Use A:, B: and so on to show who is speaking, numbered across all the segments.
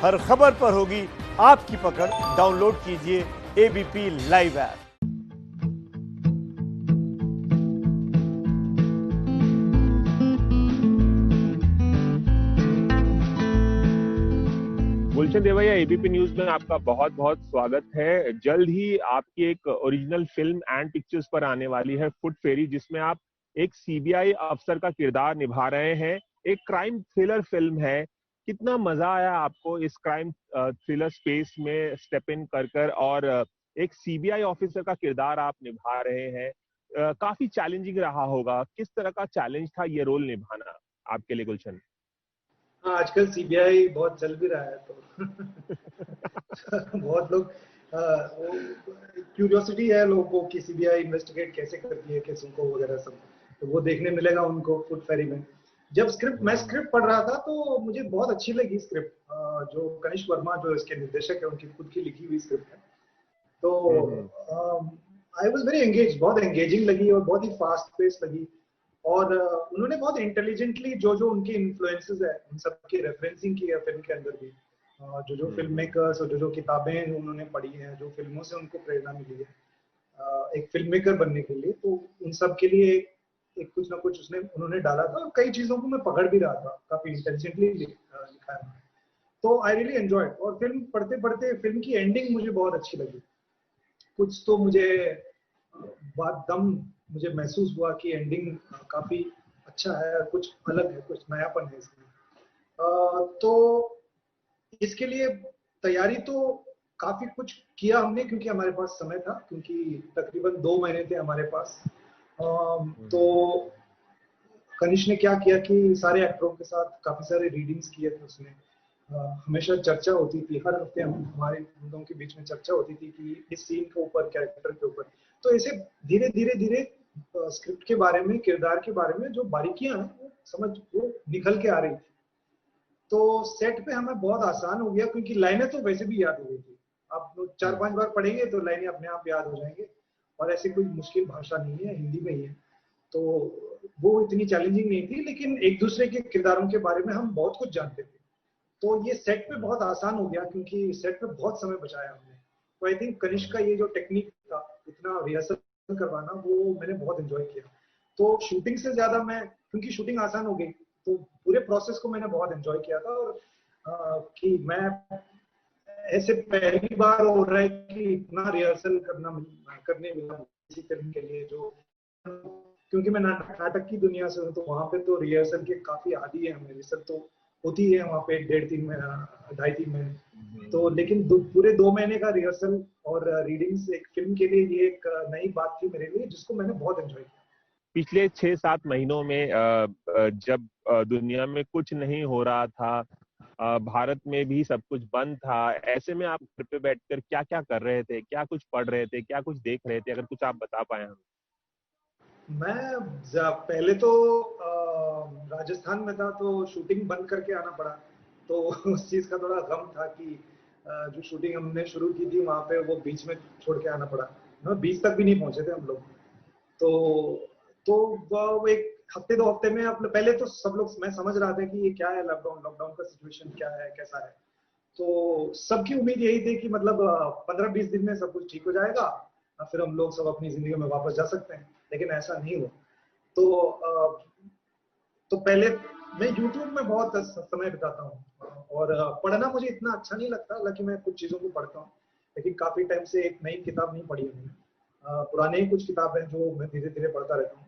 A: हर खबर पर होगी आपकी पकड़। डाउनलोड कीजिए एबीपी लाइव ऐप।
B: गुलशन देवैया, एबीपी न्यूज में आपका बहुत बहुत स्वागत है। जल्द ही आपकी एक ओरिजिनल फिल्म एंड पिक्चर्स पर आने वाली है, फुट फेरी, जिसमें आप एक सीबीआई अफसर का किरदार निभा रहे हैं। एक क्राइम थ्रिलर फिल्म है। कितना मजा आया आपको इस क्राइम थ्रिलर स्पेस में स्टेप इन कर और एक सीबीआई ऑफिसर का किरदार आप निभा रहे हैं। काफी चैलेंजिंग रहा होगा। किस तरह का चैलेंज था ये रोल निभाना आपके लिए, गुलशन?
C: हाँ, आजकल सीबीआई बहुत चल भी रहा है तो बहुत लोग क्यूरियोसिटी है लोगों को कि सीबीआई इन्वेस्टिगेट कैसे करती है केसों को वगैरह सब, तो वो देखने मिलेगा उनको फुट फेरी में। जब मैं स्क्रिप्ट पढ़ रहा था तो मुझे बहुत अच्छी लगी स्क्रिप्ट। जो कनिष्क वर्मा जो इसके निर्देशक है उनकी खुद की लिखी हुई स्क्रिप्ट है, तो आई वाज वेरी एंगेज, बहुत एंगेजिंग लगी और बहुत ही फास्ट पेस लगी। और उन्होंने बहुत इंटेलिजेंटली जो जो उनके इन्फ्लुएंसेस है उन सब की रेफरेंसिंग की है फिल्म के अंदर भी। जो जो फिल्म मेकर्स और जो जो किताबें उन्होंने पढ़ी हैं, जो फिल्मों से उनको प्रेरणा मिली है एक फिल्म मेकर बनने के लिए, तो उन सब के लिए एक कुछ ना कुछ उसने उन्होंने डाला था। और कई चीजों को मैं पकड़ भी रहा था, काफी इंटेलिजेंटली लिखा है। तो आई रियली एंजॉयड। और फिल्म पढ़ते पढ़ते फिल्म की एंडिंग मुझे बहुत अच्छी लगी। कुछ तो मुझे बात दम मुझे महसूस हुआ कि एंडिंग काफी अच्छा है, कुछ अलग है, कुछ नयापन है इसमें। तो इसके लिए तैयारी तो काफी कुछ किया हमने, क्योंकि हमारे पास समय था, क्योंकि तकरीबन 2 महीने थे हमारे पास। तो कनिष्क ने क्या किया कि सारे एक्टरों के साथ काफी सारे रीडिंग्स किए थे उसने। हमेशा चर्चा होती थी, हर हफ्ते हमारे लोगों के बीच में चर्चा होती थी कि इस सीन के ऊपर, कैरेक्टर के ऊपर। तो ऐसे धीरे धीरे धीरे स्क्रिप्ट के बारे में, किरदार के बारे में जो बारीकियां हैं वो निकल के आ रही थी। तो सेट पे हमें बहुत आसान हो गया, क्योंकि लाइनें तो वैसे भी याद हो गई थी। आप 4-5 बार पढ़ेंगे तो लाइनें अपने आप याद हो जाएंगे। और ऐसी कोई मुश्किल भाषा नहीं है, हिंदी में ही है, तो वो इतनी चैलेंजिंग नहीं थी। लेकिन एक दूसरे के किरदारों के बारे में हम बहुत कुछ जानते थे, तो ये सेट पे बहुत आसान हो गया, क्योंकि सेट पे बहुत समय बचाया हमने। तो आई थिंक कनिष्क का ये जो टेक्निक था, इतना रिहर्सल करवाना, वो मैंने बहुत एंजॉय किया। तो शूटिंग से ज्यादा मैं, क्योंकि शूटिंग आसान हो गई, तो पूरे प्रोसेस को मैंने बहुत एंजॉय किया था। और कि मैं ऐसे पहली बार हो रहा है कि इतना रिहर्सल करने मिला किसी फिल्म के लिए। जो क्योंकि मैं नाटक की दुनिया से हूँ, तो वहां पे तो रिहर्सल के काफी आदी है, हमें रिहर्सल तो होती है वहां पे 1.5-3 महीने, 2.5-3 महीने। तो लेकिन पूरे 2 महीने का रिहर्सल और रीडिंग्स एक फिल्म के लिए, ये एक नई बात थी मेरे लिए, जिसको मैंने बहुत एंजॉय किया।
B: पिछले 6-7 महीनों में जब दुनिया में कुछ नहीं हो रहा था, भारत में भी सब कुछ बंद था, ऐसे में आप घर पे बैठकर क्या क्या कर रहे थे? क्या कुछ पढ़ रहे थे? क्या कुछ देख रहे थे? अगर कुछ आप बता पाए हमें।
C: मैं पहले तो राजस्थान में था, तो शूटिंग बंद करके आना पड़ा। तो उस चीज का थोड़ा गम था कि जो शूटिंग हमने शुरू की थी वहां पे, वो बीच में छोड़ के आना पड़ा ना। बीच तक भी नहीं पहुंचे थे हम लोग। तो वो एक हफ्ते 2 हफ्ते में, अपने पहले तो सब लोग, मैं समझ रहा था कि ये क्या है, लॉकडाउन लॉकडाउन का सिचुएशन क्या है, कैसा है। तो सबकी उम्मीद यही थी कि मतलब 15-20 दिन में सब कुछ ठीक हो जाएगा, फिर हम लोग सब अपनी जिंदगी में वापस जा सकते हैं। लेकिन ऐसा नहीं हुआ। तो पहले मैं YouTube में बहुत समय बिताता हूँ। और पढ़ना मुझे इतना अच्छा नहीं लगता, हालांकि मैं कुछ चीजों को पढ़ता हूँ। लेकिन काफी टाइम से एक नई किताब नहीं पढ़ी है मैंने। पुराने ही कुछ किताब हैं जो मैं धीरे धीरे पढ़ता रहता हूँ।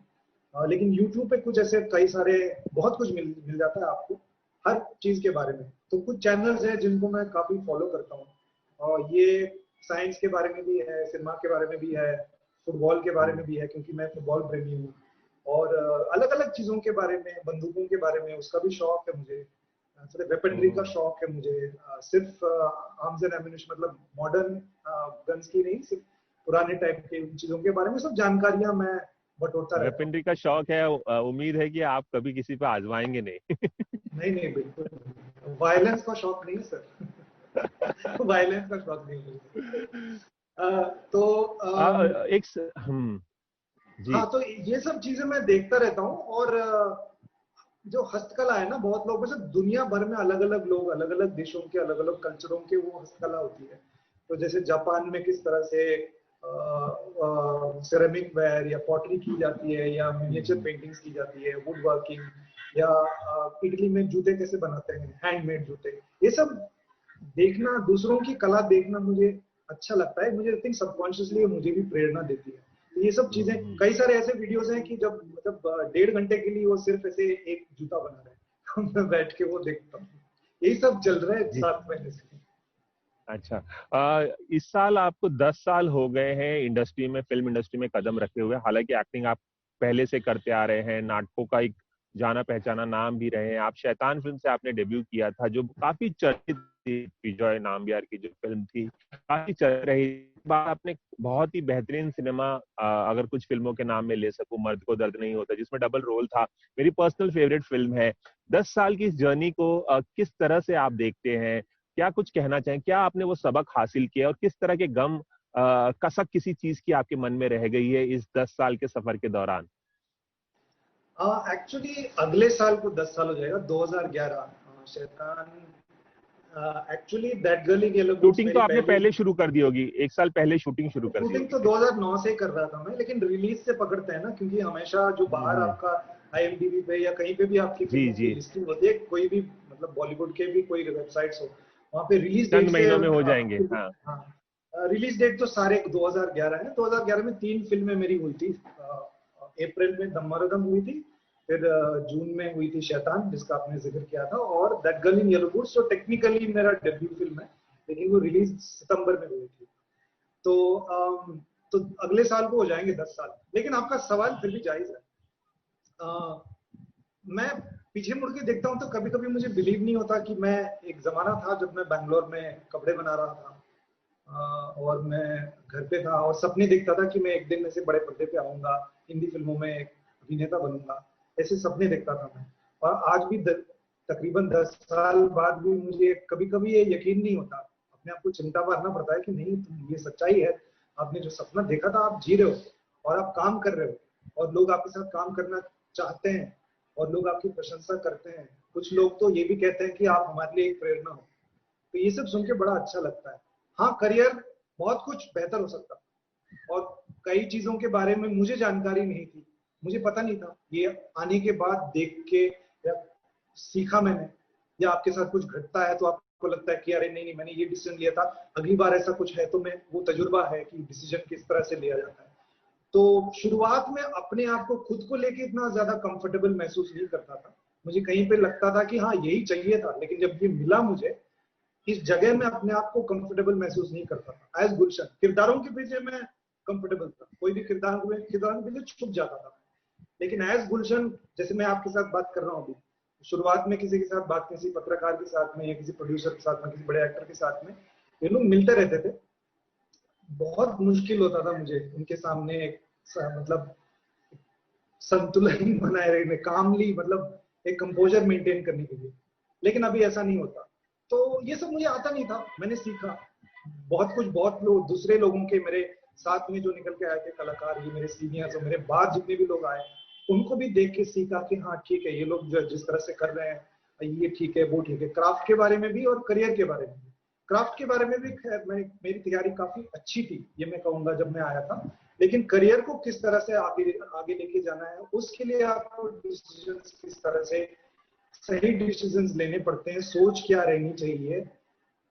C: लेकिन YouTube पे कुछ ऐसे कई सारे, बहुत कुछ मिल जाता है आपको हर चीज के बारे में। तो कुछ चैनल्स हैं जिनको मैं काफी फॉलो करता हूँ। और ये साइंस के बारे में भी है, सिनेमा के बारे में भी है, फुटबॉल के बारे में भी है, क्योंकि मैं फुटबॉल प्रेमी हूँ। और अलग अलग चीजों के बारे में, बंदूकों के बारे में, उसका भी शौक है मुझे। थोड़े वेपनरी का शौक है मुझे। सिर्फ आर्म्स एंड एम्यूनिशन, मतलब मॉडर्न गन्स की नहीं, सिर्फ पुराने टाइप के उन चीजों के बारे में सब जानकारियां मैं बटोरता रहता हूँ।
B: वेपनरी का शौक है, उम्मीद है कि आप कभी किसी पे आजमाएंगे नहीं।
C: नहीं नहीं, बिल्कुल वायलेंस का शौक नहीं है सर। वायलेंस का शौक नहीं है। तो
B: जी।
C: हाँ, तो ये सब चीजें मैं देखता रहता हूँ। और जो हस्तकला है ना, बहुत लोगों से दुनिया भर में अलग अलग लोग, अलग अलग देशों के, अलग अलग कल्चरों के वो हस्तकला होती है। तो जैसे जापान में किस तरह से सिरेमिक वेयर या पॉटरी की जाती है, या मिनिएचर पेंटिंग्स की जाती है, वुड वर्किंग, या इटली में जूते कैसे बनाते हैं, हैंडमेड जूते, ये सब देखना, दूसरों की कला देखना मुझे अच्छा लगता है। मुझे आई थिंक सबकॉन्शियसली मुझे भी प्रेरणा देती है। तो ये सब चीजें, कई सारे ऐसे वीडियोस हैं कि जब मतलब 1.5 घंटे के लिए वो सिर्फ ऐसे एक जूता बना रहे हैं मैं बैठ के वो देखता हूँ। यही सब चल रहा है 7 महीने से।
B: अच्छा, इस साल आपको 10 साल हो गए हैं इंडस्ट्री में, फिल्म इंडस्ट्री में कदम रखे हुए। हालांकि एक्टिंग आप पहले से करते आ रहे हैं, नाटकों का एक जाना पहचाना नाम भी रहे हैं। आप शैतान फिल्म से आपने डेब्यू किया था, जो काफी चर्चित थी, विजय नाम्बियार की जो फिल्म थी, काफी चल रही। बात आपने बहुत ही बेहतरीन सिनेमा, अगर कुछ फिल्मों के नाम में ले सकूं, मर्द को दर्द नहीं होता, जिसमें डबल रोल था, मेरी पर्सनल फेवरेट फिल्म है। 10 साल की इस जर्नी को किस तरह से आप देखते हैं? क्या कुछ कहना चाहें? क्या आपने वो सबक हासिल किया और किस तरह के गम, कसक किसी चीज की आपके मन में रह गई है इस 10 साल के सफर के दौरान?
C: एक्चुअली अगले साल को 10 साल हो जाएगा, 2011 शैतान। Actually that girl in yellow boots
B: shooting तो
C: मेरी
B: आपने
C: पहली
B: पहले शुरू कर दी होगी, 1 साल पहले शूटिंग शुरू कर दी
C: शूटिंग
B: होगी
C: तो
B: फिर।
C: 2009 से ही कर रहा था मैं, लेकिन रिलीज से पकड़ते हैं ना, क्योंकि हमेशा जो बाहर
B: हम्म।
C: आपका IMDb पे या कहीं पे भी आपकी
B: जी
C: फिल्मों की
B: जी।
C: लिस्टिंग होती है, कोई भी मतलब बॉलीवुड के भी कोई वेबसाइट्स हो, वहाँ पे रिलीज
B: चंद
C: डेट से,
B: महीनों में हो जाएंगे, हाँ।
C: हाँ, रिलीज डेट तो सारे 2011 है। 2011 में 3 फिल्में मेरी हुई थी। अप्रैल में दम्मारुदम हुई थी, फिर जून में हुई थी शैतान, जिसका आपने जिक्र किया था, और that girl in yellow boots, जो टेक्निकली मेरा डेब्यू फिल्म है, लेकिन वो रिलीज सितंबर में हुई थी। तो तो अगले साल को हो जाएंगे 10 साल। लेकिन आपका सवाल फिर भी जायज है। मैं पीछे मुड़ के देखता हूँ तो कभी कभी मुझे बिलीव नहीं होता कि मैं, एक जमाना था जब मैं बैंगलोर में कपड़े बना रहा था, और मैं घर पे था और सपने देखता था कि मैं एक दिन ऐसे बड़े पर्दे पे आऊंगा, हिंदी फिल्मों में एक अभिनेता बनूंगा, ऐसे सपने देखता था मैं। और आज भी तकरीबन 10 साल बाद भी मुझे कभी कभी ये यकीन नहीं होता। अपने आप को चिंता मारना पड़ता है कि नहीं, तुम, ये सच्चाई है, आपने जो सपना देखा था आप जी रहे हो, और आप काम कर रहे हो, और लोग आपके साथ काम करना चाहते हैं, और लोग आपकी प्रशंसा करते हैं। कुछ लोग तो ये भी कहते हैं कि आप हमारे लिए एक प्रेरणा हो। तो ये सब सुन के बड़ा अच्छा लगता है। हाँ, करियर बहुत कुछ बेहतर हो सकता, और कई चीजों के बारे में मुझे जानकारी नहीं थी, मुझे पता नहीं था। ये आने के बाद देख के या सीखा मैंने, या आपके साथ कुछ घटता है तो आपको लगता है कि अरे नहीं नहीं, मैंने ये डिसीजन लिया था, अगली बार ऐसा कुछ है तो मैं, वो तजुर्बा है कि डिसीजन किस तरह से लिया जाता है। तो शुरुआत में अपने आप को, खुद को लेके इतना ज्यादा कंफर्टेबल महसूस नहीं करता था। मुझे कहीं पे लगता था कि हाँ यही चाहिए था, लेकिन जब ये मिला मुझे, इस जगह में अपने आप को कंफर्टेबल महसूस नहीं करता था। एज गुलशन, किरदारों के पीछे मैं कंफर्टेबल था, कोई भी किरदार के पीछे छुप जाता था। लेकिन एज गुलशन, जैसे मैं आपके साथ बात कर रहा हूँ अभी, शुरुआत में किसी के साथ बात, किसी पत्रकार के साथ में, या किसी प्रोड्यूसर के साथ में, किसी बड़े एक्टर के साथ में, ये लोग मिलते रहते थे। बहुत मुश्किल होता था मुझे उनके सामने मतलब संतुलन बनाए रखने, कामली, मतलब एक कंपोजर मेंटेन करने के लिए। लेकिन अभी ऐसा नहीं होता। तो ये सब मुझे आता नहीं था, मैंने सीखा बहुत कुछ। बहुत लोग, दूसरे लोगों के, मेरे साथ में जो निकल के आए थे कलाकार, ये मेरे सीनियर्स और मेरे बाद जितने भी लोग आए, उनको भी देख के सीखा कि हाँ ठीक है, ये लोग जो जिस तरह से कर रहे हैं ये ठीक है, वो ठीक है। क्राफ्ट के बारे में भी और करियर के बारे में भी। क्राफ्ट के बारे में भी खैर मेरी तैयारी काफी अच्छी थी, ये मैं कहूंगा, जब मैं आया था। लेकिन करियर को किस तरह से आगे आगे लेके जाना है, उसके लिए आपको डिसीजंस किस तरह से, सही डिसीजंस लेने पड़ते हैं, सोच क्या रहनी चाहिए,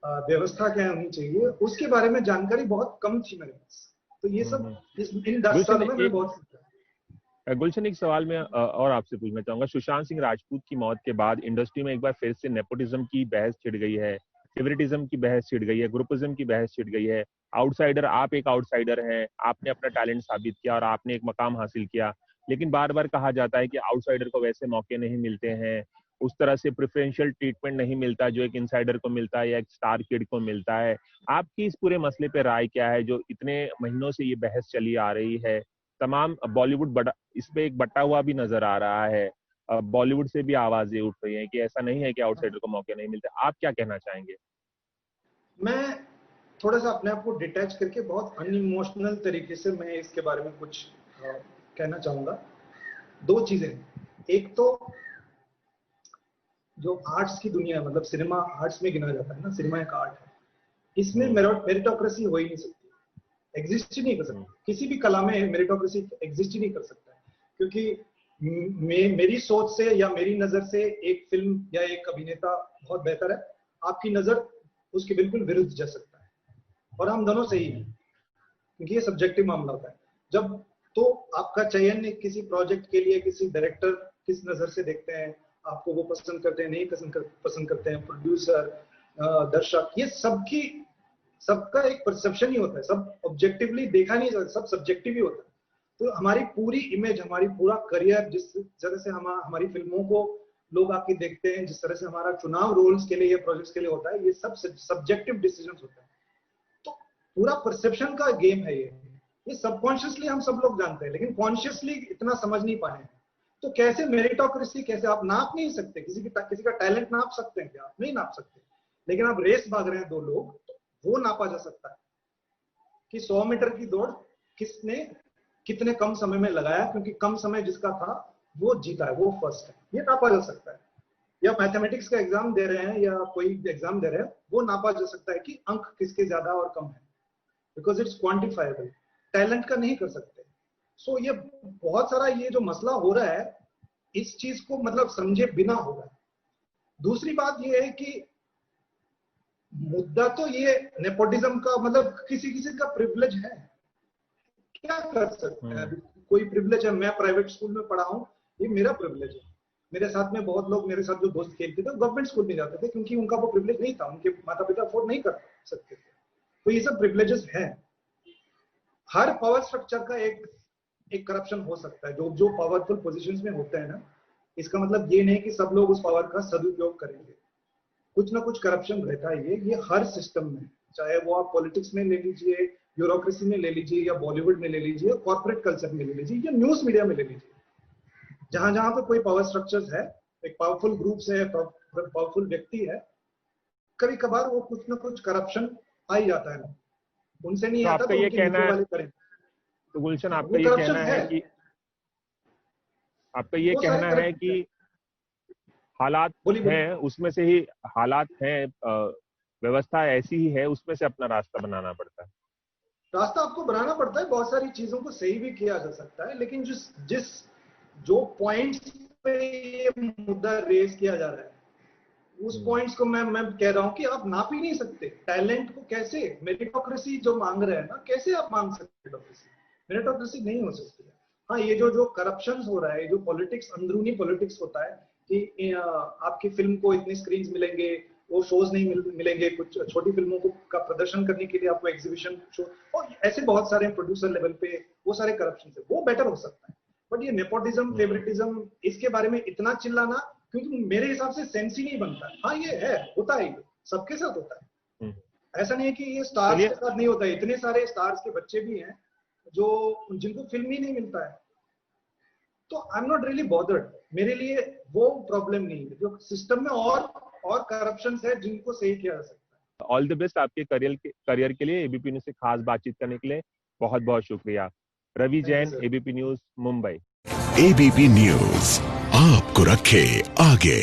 C: व्यवस्था क्या होनी चाहिए, उसके बारे में जानकारी बहुत कम थी मेरे पास। तो ये सब इन 10
B: गुलशन,
C: सालों में मैं बहुत सीखा।
B: गुलशन, एक सवाल मैं और आपसे पूछना चाहूंगा। सुशांत सिंह राजपूत की मौत के बाद इंडस्ट्री में एक बार फिर से नेपोटिज्म की बहस छिड़ गई है, फेवरेटिज्म की बहस छिड़ गई है, ग्रुपिज्म की बहस छिड़ गई है। आउटसाइडर, आप एक आउटसाइडर हैं, आपने अपना टैलेंट साबित किया और आपने एक मकाम हासिल किया, लेकिन बार बार कहा जाता है कि आउटसाइडर को वैसे मौके नहीं मिलते हैं, उस तरह से प्रेफरेंशियल ट्रीटमेंट नहीं मिलता जो एक इनसाइडर को मिलता है या एक स्टार किड को मिलता है। आपकी इस पूरे मसले पे राय क्या है, जो इतने महीनों से ये बहस चली आ रही है? तमाम बॉलीवुड बड़ा इस पे एक बटा हुआ भी नजर आ रहा है। बॉलीवुड से भी आवाजें उठ रही हैं कि ऐसा नहीं है कि आउटसाइडर को मौके नहीं मिलते। आप क्या कहना चाहेंगे?
C: मैं थोड़ा सा अपने आप को डिटैच करके बहुत अनइमोशनल तरीके से मैं इसके बारे में कुछ कहना चाहूंगा। 2 चीजें। एक तो जो आर्ट्स की दुनिया है, मतलब सिनेमा आर्ट्स में गिना जाता है ना, सिनेमा एक आर्ट है, इसमें मेरिटोक्रेसी हो ही नहीं सकती, एग्जिस्ट ही नहीं कर सकती। किसी भी कला में मेरिटोक्रेसी एग्जिस्ट ही नहीं कर सकता है, क्योंकि मेरी सोच से या मेरी नजर से एक फिल्म या एक अभिनेता बहुत बेहतर है, आपकी नजर उसके बिल्कुल विरुद्ध जा सकता है, और हम दोनों सही हैं, क्योंकि ये सब्जेक्टिव मामला होता है। जब तो आपका चयन किसी प्रोजेक्ट के लिए किसी डायरेक्टर किस नजर से देखते हैं, आपको वो पसंद करते हैं नहीं पसंद करते हैं, प्रोड्यूसर, दर्शक, ये सबका एक परसेप्शन ही होता है, सब ऑब्जेक्टिवली देखा नहीं जाता, सब सब्जेक्टिव ही होता है। तो हमारी पूरी इमेज, हमारी पूरा करियर, जिस तरह से हमारी फिल्मों को लोग आके देखते हैं, जिस तरह से हमारा चुनाव रोल्स के लिए या प्रोजेक्ट्स के लिए होता है, ये सब सब्जेक्टिव डिसीजंस होते हैं। तो पूरा परसेप्शन का गेम है ये सबकॉन्शियसली हम सब लोग जानते हैं, लेकिन कॉन्शियसली इतना समझ नहीं पाए हैं। तो कैसे मेरिटोक्रेसी, कैसे आप नाप नहीं सकते, किसी का टैलेंट नाप सकते हैं क्या? आप नहीं नाप सकते। लेकिन आप रेस भाग रहे हैं दो लोग, तो वो नापा जा सकता है कि 100 मीटर की दौड़ किसने कितने कम समय में लगाया, क्योंकि कम समय जिसका था वो जीता है, वो फर्स्ट है, ये नापा जा सकता है। या मैथमेटिक्स का एग्जाम दे रहे हैं या कोई एग्जाम दे रहे हैं, वो नापा जा सकता है कि अंक किसके ज्यादा और कम है, बिकॉज इट्स क्वांटिफाइबल। टैलेंट का नहीं कर सकते। सो ये बहुत सारा ये जो मसला हो रहा है, इस चीज को मतलब समझे बिना हो रहा है। दूसरी बात ये है कि मुद्दा तो ये नेपोटिज्म का, मतलब किसी का प्रिविलेज है, क्या कर सकते हैं? कोई प्रिविलेज है, मैं प्राइवेट स्कूल में पढ़ा हूं, ये मेरा प्रिविलेज है। मेरे साथ में बहुत लोग, मेरे साथ जो दोस्त खेलते थे, गवर्नमेंट स्कूल में जाते थे, क्योंकि उनका वो प्रिविलेज नहीं था, उनके माता पिता अफोर्ड नहीं कर सकते थे। तो ये सब प्रिविलेजेस हैं। हर पावर स्ट्रक्चर का एक करप्शन हो सकता है, जो पावरफुल पोजीशंस में होते हैं ना, इसका मतलब ये नहीं कि सब लोग उस पावर का सदुपयोग करेंगे। कुछ ना कुछ करप्शन रहता है। ये हर सिस्टम में, चाहे वो आप पॉलिटिक्स में ले लीजिए, ब्यूरोक्रेसी में ले लीजिए, या बॉलीवुड में ले लीजिए, कॉर्पोरेट कल्चर में ले लीजिए, या न्यूज मीडिया में ले लीजिए, जहां जहां पे कोई पावर स्ट्रक्चर्स है, एक पावरफुल ग्रुप्स है, पावरफुल व्यक्ति है, कभी कभार वो कुछ ना कुछ करप्शन आ ही जाता है। उनसे नहीं आता तो उनके नीचे वाले करें।
B: तो गुलशन, आपका ये कहना है कि हालात हैं, उसमें से ही हालात हैं, व्यवस्था ऐसी ही है, उसमें से अपना रास्ता बनाना पड़ता है।
C: रास्ता आपको बनाना पड़ता है। बहुत सारी चीजों को सही भी किया जा सकता है, लेकिन जो पॉइंट्स पे ये मुद्दा रेज किया जा रहा है, उस पॉइंट्स को मैं कह रहा हूं कि आप नाप ही नहीं सकते। टैलेंट को कैसे, मेरिटोक्रेसी जो मांग रहे हैं ना, कैसे आप मांग सकते? मेरिटोक्रेसी नहीं हो सकती है। हाँ, ये जो करप्शन हो रहा है, जो पॉलिटिक्स, अंदरूनी पॉलिटिक्स होता है कि आपकी फिल्म को इतने स्क्रीन मिलेंगे, वो शोज नहीं मिलेंगे, कुछ छोटी फिल्मों को का प्रदर्शन करने के लिए आपको एग्जीबिशन शो, और ऐसे बहुत सारे प्रोड्यूसर लेवल पे वो सारे करप्शन है, वो बेटर हो सकता है। बट ये नेपोटिज्म, फेवरेटिज्म, इसके बारे में इतना चिल्लाना, क्योंकि मेरे हिसाब से सेंस ही नहीं बनता है। हाँ, ये है, होता है, सबके साथ होता है। ऐसा नहीं है कि ये स्टार्स के साथ नहीं होता है। इतने सारे स्टार्स के बच्चे भी हैं जिनको फिल्म ही नहीं मिलता है। तो I am not really bothered. मेरे लिए वो प्रॉब्लम नहीं है। जो सिस्टम में और करप्शन है, जिनको सही किया जा सकता है।
B: ऑल द बेस्ट आपके करियर के लिए। एबीपी न्यूज से खास बातचीत करने के लिए बहुत बहुत शुक्रिया। Ravi Jain, ABP news, Mumbai.
D: ABP news आपको रखे आगे।